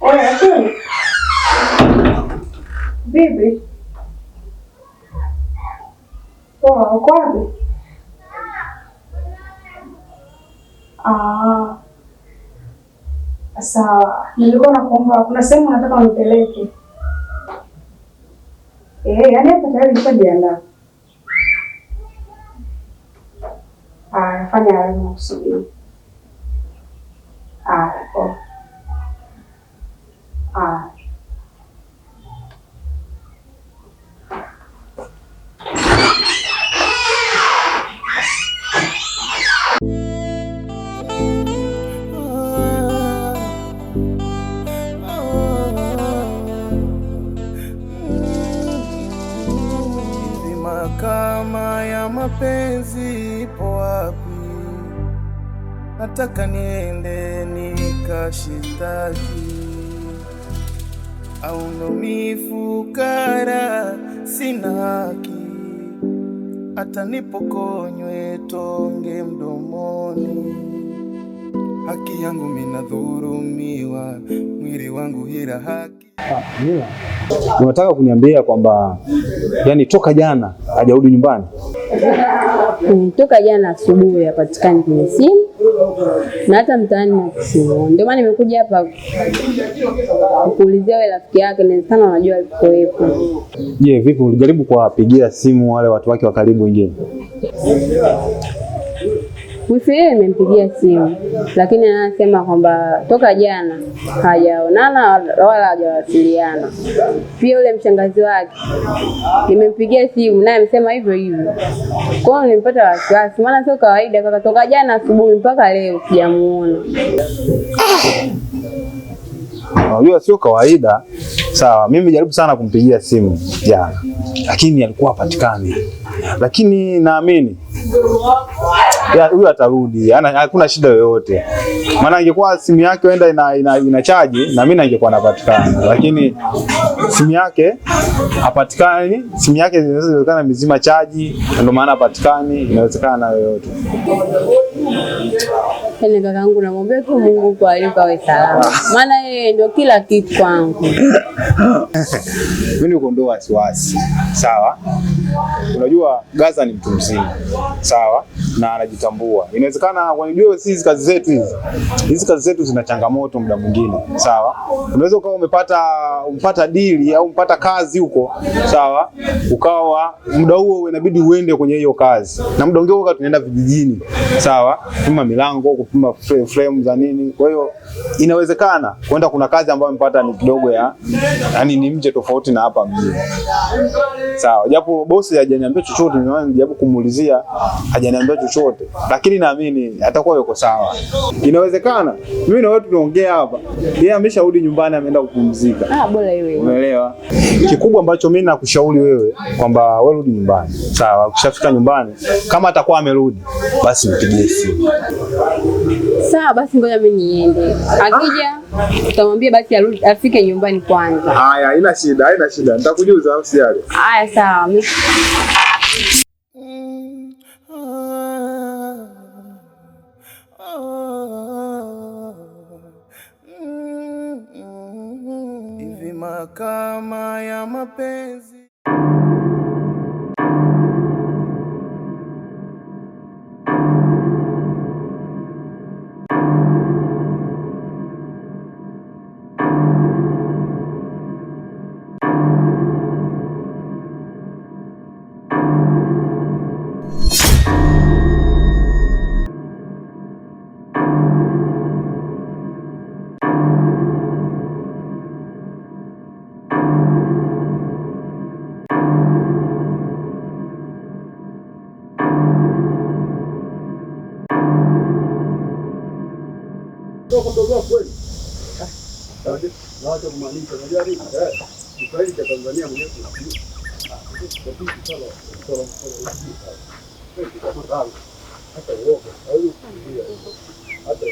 Lakini bibi, uko wapi? Sawa. Nilikuwa nakuomba, kuna sehemu nataka unipeleke. Yaani hapa tayari nishajiandaa. Fanya hayo makusudi. Poa. Mahakama ya mapenzi ipo wapi? Nataka niende nikashitaki, au ndo mifukara sina haki, hata nipokonywe tonge mdomoni. Haki yangu minadhurumiwa, mwili wangu hila haki. Mila, unataka kuniambia kwamba yani toka jana hajarudi nyumbani? Toka jana asubuhi hapatikani kwenye simu na hata mtaani na simu. Ndio maana nimekuja hapa kuulizia wewe rafiki yake, na sana unajua alipoepo. Je, vipi ulijaribu kuwapigia simu wale watu wake wa karibu wengine? Wifi yeye nimempigia simu, lakini anasema kwamba toka jana hajaonana wala hajawasiliana. Pia yule mshangazi wake nimempigia simu naye amesema hivyo hivyo. Kwa hiyo nilipata wasiwasi, maana sio kawaida kaka, toka jana asubuhi mpaka leo sijamuona. Unajua sio kawaida. Sawa, mimi jaribu sana kumpigia simu jana, lakini alikuwa hapatikani. Lakini naamini huyu atarudi, hakuna shida yoyote. Maana ingekuwa simu yake wenda ina charge na mimi ningekuwa napatikana, lakini simu yake hapatikani. Simu yake inawezekana mizima charge, ndio maana hapatikani. Inawezekana na yoyote. Yaani kakaangu namwambia tu Mungu kwa awe salama, maana yeye ndio kila kitu kwangu. Mimi niko ndo wasiwasi. Sawa, unajua Gaza ni mtu mzima, sawa, na anajitambua. Inawezekana wanijue hizi kazi zetu zina changamoto muda mwingine, sawa. Unaweza ukawa umepata deal au umepata kazi huko, sawa, ukawa muda huo inabidi uende kwenye hiyo kazi, na muda mwingine tunaenda vijijini, sawa, kupima milango, kupima frame za nini. Kwa hiyo inawezekana kwenda kuna kazi ambayo umepata ni kidogo yani ni mje tofauti na hapa mjini, sawa. Japo bosi hajaniambia chochote, nimejaribu kumuulizia, hajaniambia chochote, lakini naamini atakuwa yuko sawa. Inawezekana mimi na wewe tunaongea hapa, yeye amesharudi nyumbani, ameenda kupumzika. Bora iwe. Umeelewa? Kikubwa ambacho mimi nakushauri wewe kwamba wewe rudi nyumbani, sawa. Ukishafika nyumbani, kama atakuwa amerudi, basi mpigie simu. Sawa, basi ngoja mimi niende. Akija tutamwambia basi afike nyumbani kwanza. Haya, haina shida. Nitakujuza usijali. Haya, sawa. Hivi mahakama ya mapenzi Kutoka kweli. Na watu kumaanisha unajua nini? Kiswahili cha Tanzania mwenyewe tunajua. Hata uoga, au kufikiria. Hata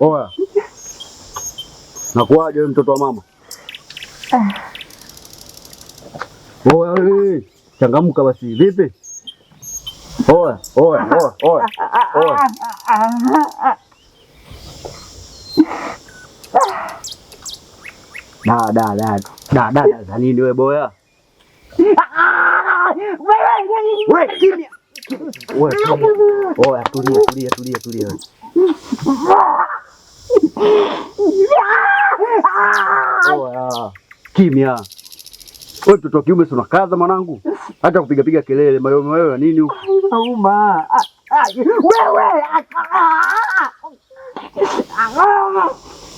Oya. Nakuaje wewe mtoto wa mama? Oya wewe, changamka basi. Vipi? Oya. Da za nini wewe boya? Wewe kimya. Oya, tulia. Oya, kimya. Wewe mtoto wa kiume sio kaza mwanangu. Hata kupiga kelele mayomo wewe nini huko? Uma. Wewe.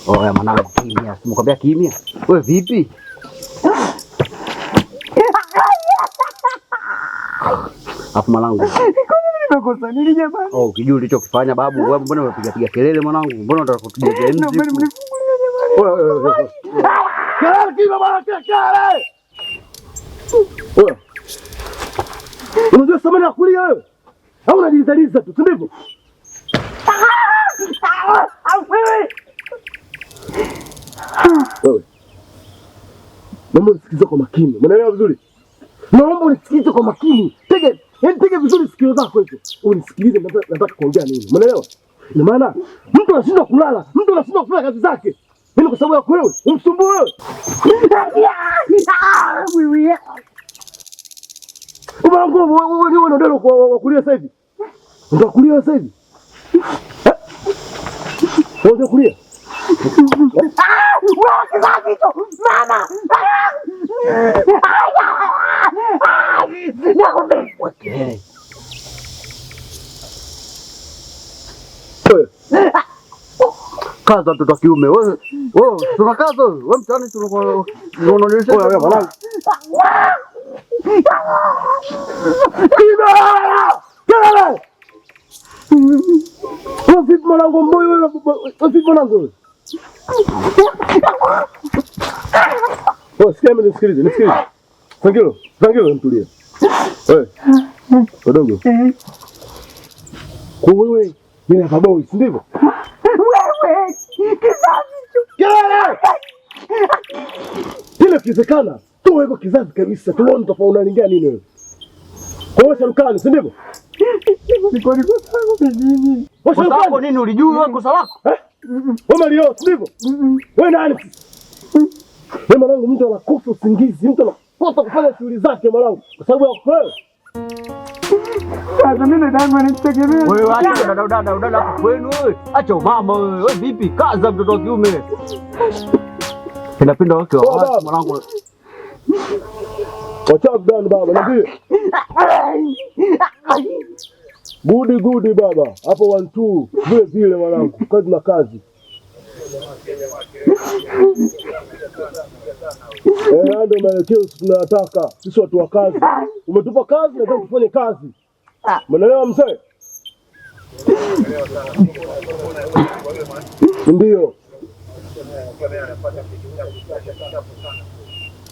Oya mwanangu kimya. Simukwambia kimya. Wewe vipi? Afu mwanangu. Nimekosa nini jamani? Oh, ukijua ulichokifanya babu, wewe mbona unapiga kelele mwanangu? Mbona unataka kutuja enzi? Nimefungulia Oya. Kelele bwana kelele. Oya. Unajua samani ya kulia wewe? Au unajidhaliza tu, si ndivyo? Wewe. Naomba usikize kwa makini. Unaelewa vizuri? Naomba usikize kwa makini. Tege vizuri sikio zako hizo. Unisikilize nataka kuongea nini. Unaelewa? Ina maana mtu anashindwa kulala, mtu anashindwa kufanya kazi zake. Mimi kwa sababu yako wewe, umsumbue wewe. Ubango wewe ndio kwa kulia sasa hivi. Ndio kulia sasa hivi. Ndio kulia. Mama. Kaza mtoto wa kiume wewe. Tunakaza wewe mtani tunaonyesha wewe mwanangu. Kelele. Vipi mwanangu mboyo wewe? Vipi mwanangu? Sikia mimi nisikilize. Sangilo mtulie. Wewe. Wadogo. Kwa wewe ni baboy, si ndivyo? Wewe kizazi Kelele! Kile kiwezekana, tuwe hivyo kizazi kabisa, tuone tofauti unalingana nini wewe. Kwa hiyo Sharukani, si ndivyo? niko sangu nini? Kosa lako nini ulijua wewe kosa lako? Wewe Mario, si ndivyo? Wewe nani? Wewe mwanangu mtu anakosa usingizi, mtu anakosa kufanya shughuli zake mwanangu kwa sababu ya wewe. Sasa mimi ndio ananitegemea. Wewe acha dada hapo kwenu wewe. Acha mama wewe. Wewe vipi? Kaza mtoto wa kiume. Napenda wake wa watu mwanangu. Wacha bwana baba, niambie. Good baba. Hapo 1 2 vile mwanangu. Kazi na kazi. Ndio maelekeo tunataka. Sisi watu wa kazi. Umetupa kazi na tufanye kazi. Umeelewa mzee? Ndio.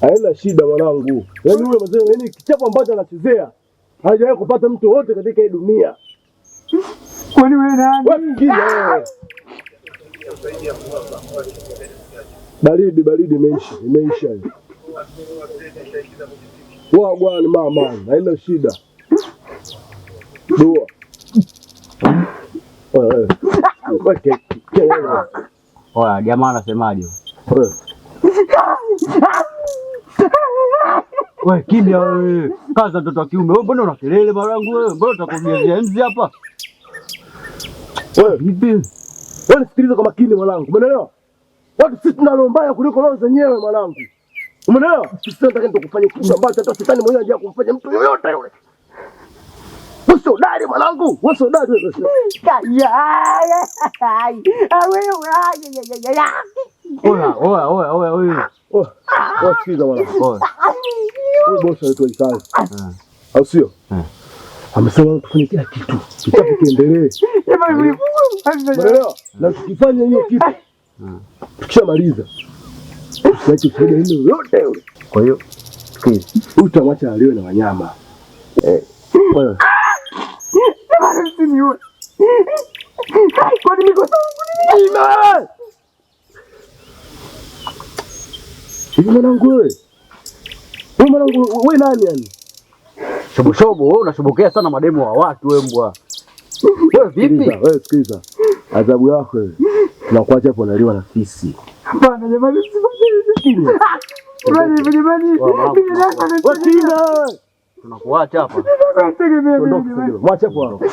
Haina shida mwanangu. Yaani yule mzee yani kichapo ambacho anachezea hajawahi kupata mtu wote katika hii dunia. Kwani wewe nani? Wewe kile. Baridi imeisha hiyo. Bwana mama, haina shida. Dua. Oya, jamaa anasemaje? Wewe kimya wewe. Kaza mtoto wa kiume. Wewe mbona una kelele mwanangu wewe? Mbona utakubiazia enzi hapa? Wewe vipi? Wewe nisikilize kwa makini mwanangu. Umeelewa? Watu sisi tunalo mbaya kuliko wao wenyewe mwanangu. Umeelewa? Sisi tunataka tukufanye kitu ambacho hata shetani mwenyewe hajawahi kumfanya mtu yoyote yule. Wewe udari mwanangu. Wewe udari wewe. Oya. Sikiza mwanangu. Huyu bosi anaitwa Isaya. Au sio? Amesema tufanye kila kitu. Kichapo kiendelee. Umeelewa? Na tukifanya hiyo kitu Tukishamaliza tuache usaidia nini yote yule. Kwa hiyo utamwacha aliwe na wanyama. Wewe jamani, msiniue. Kwa nini niko sawa? Hivi mwanangu wewe. Wewe mwanangu wewe nani yani? Shobo wewe unashobokea sana mademo wa watu wewe mbwa. Wewe vipi? Wewe sikiliza. Adhabu yako wewe. Tunakuacha hapo unaliwa na fisi. Hapana jamani, msifanye. Jamani. Tunakuacha hapa. Mwache hapo hapo.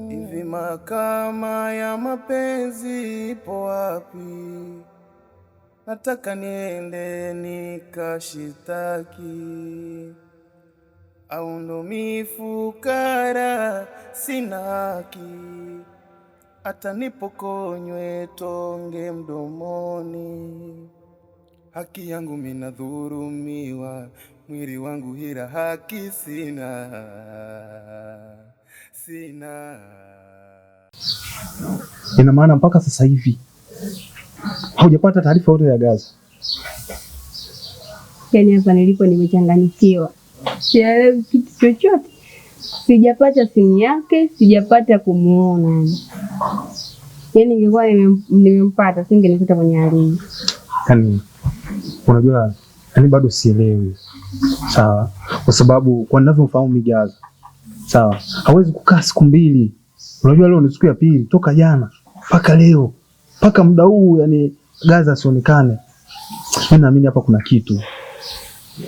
Hivi mahakama ya mapenzi ipo wapi? Nataka niende nikashitaki, au ndo mifukara sina haki, hata nipokonywe tonge mdomoni. Haki yangu mina dhurumiwa, mwili wangu hila haki sina. Ina maana mpaka sasa hivi haujapata taarifa yote ya Gaza? Yaani hapa nilipo nimechanganyikiwa, sielewi kitu chochote. Sijapata simu yake, sijapata kumuona. Yaani ningekuwa nimempata singenikuta kwenye hali hii. Yaani unajua, yaani bado sielewi. Sawa, kwa sababu kwa ninavyomfahamu Gaza, sawa, hawezi kukaa siku mbili. Unajua leo ni siku ya pili toka jana mpaka leo mpaka muda huu, yani Gaza asionekane. Mimi naamini hapa kuna kitu.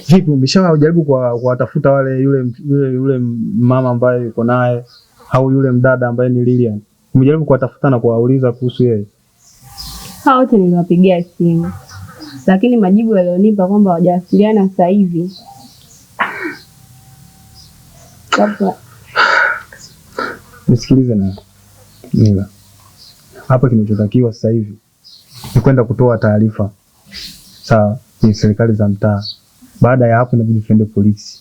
Vipi, umeshajaribu kuwatafuta wale yule mama ambaye yuko naye au yule mdada ambaye ni Lilian? Umejaribu kuwatafuta na kuwauliza kuhusu yeye? Hao wote niliwapigia simu, lakini majibu walionipa kwamba hawajawasiliana sasa hivi. Nisikilize na Nila. Hapa kinachotakiwa sasa hivi ni kwenda kutoa taarifa, sawa, ni serikali za mtaa. Baada ya hapo inabidi tuende polisi,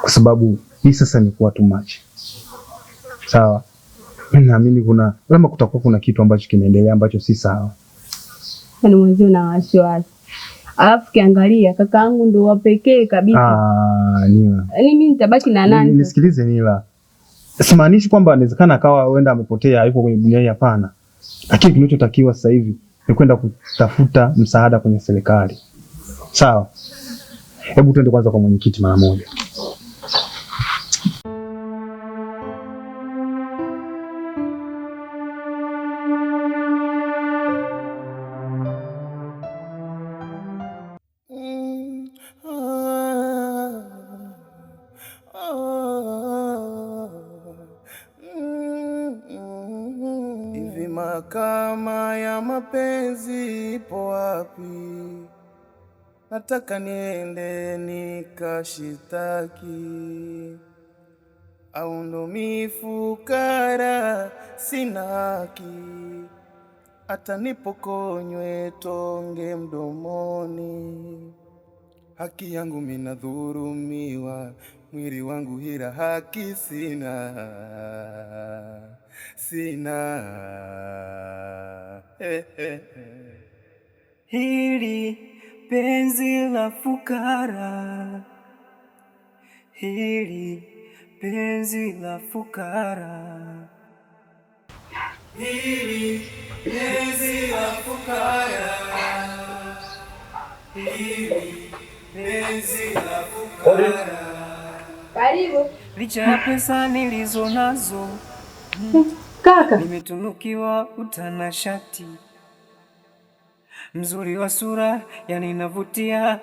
kwa sababu hii sasa imekuwa too much. Sawa, mimi naamini kutakuwa kuna kitu ambacho kinaendelea ambacho si sawa. Yaani mwenzio na wasiwasi. Alafu kiangalia kakaangu ndo wa pekee kabisa. Nila. Yaani mimi nitabaki na nani? Nisikilize Nila. Simaanishi kwamba inawezekana akawa huenda amepotea, hayuko kwenye dunia hii, hapana. Lakini kinachotakiwa sasa hivi ni kwenda kutafuta msaada kwenye serikali. Sawa? Hebu tuende kwanza kwa mwenyekiti mara moja. Hivi mahakama ya mapenzi ipo wapi? Nataka niende nikashitaki, au ndo mifukara sina haki, hata nipokonywe tonge mdomoni. Haki yangu mina dhurumiwa, mwili wangu hila haki sina. Hili penzi la fukara, hili penzi la fukara, hili penzi la fukara, hili penzi la fukara. Karibu. Licha ya pesa nilizo nazo, Kaka, nimetunukiwa utanashati, mzuri wa sura yani navutia.